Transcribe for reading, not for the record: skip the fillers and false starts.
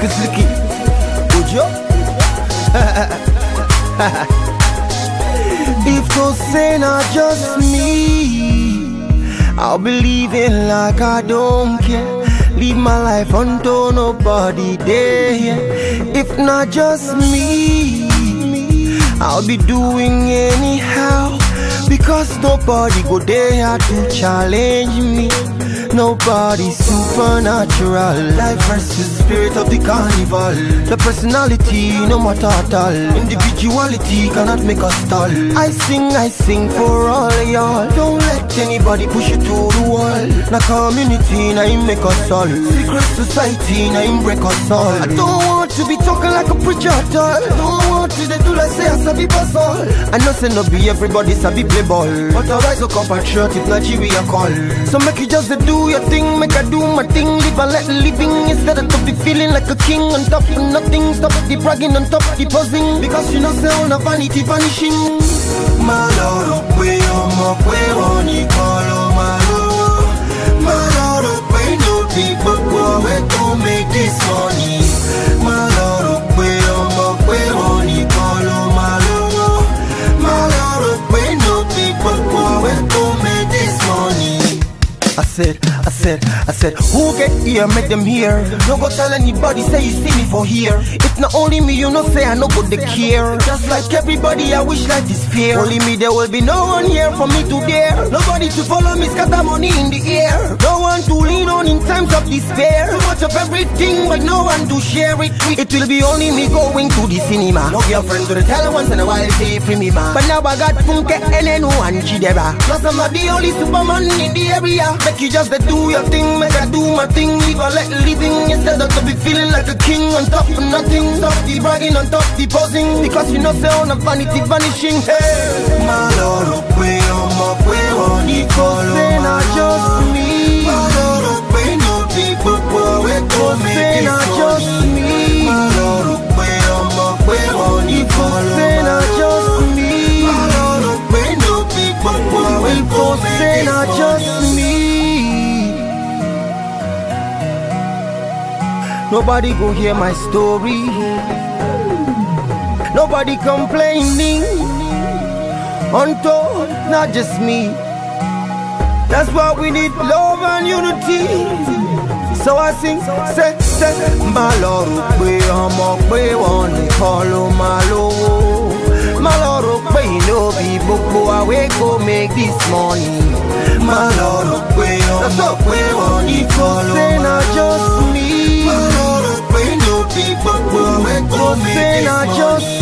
slicky. Would you? If to say not just me, I'll be living like I don't care. Leave my life until nobody there. If not just me, I'll be doing anyhow, because nobody go there to challenge me. Nobody supernatural. Life versus spirit of the carnival. The personality, no matter at all. Individuality cannot make us stall. I sing for all y'all. Don't let anybody push you to the wall. Na community, na him make us all. Secret society, na him break us all. I don't want to be talking like a preacher at all. Don't want to do like say I sabi pass all. I know say no be everybody sabi play ball, but I rise a compatriot if Nigeria call. So make you just do your thing, make I do my thing. Live and let living instead of be feeling like a king on top of nothing. Stop the bragging on top of the posing, because you know say all the vanity vanishing. My Lord, we on you call my Lord. My Lord, we no people go where to make this money. My Lord, we on you call my Lord. My Lord, we no people go where to make this money. I said, who get here, make them hear. Don't go tell anybody, say you see me for here. If not only me, you know say I no go the care. Just like everybody, I wish life is fair. Only me, there will be no one here for me to dare. Nobody to follow me, scatter money in the air. No one to lean on in times of despair. Too much of everything, but no one to share it with. It will be only me going to the cinema. No girlfriend to the tell once in a while, say free me man. But now I got funke and one chidera. Plus I'm not the only superman in the area. Make you just do your thing, make I do my thing. Live and let living instead of to be feeling like a king on top of nothing. Stop the bragging on top the posing, because you know say all the vanity vanishing. Hey, my Lord, we on the call. Say not just me. My Lord, we no people go where to make this money. My Lord, we on the call. Say not just me. My Lord, we no people go where to make this money. Nobody go hear my story. Nobody complaining. Untold, not just me. That's why we need love and unity. So I sing, say, my Lord, we on the call, my Lord. My Lord, we no people go away, go make this money. My Lord, we on the call, say not just me. My Lord, we no people go away, go make this money.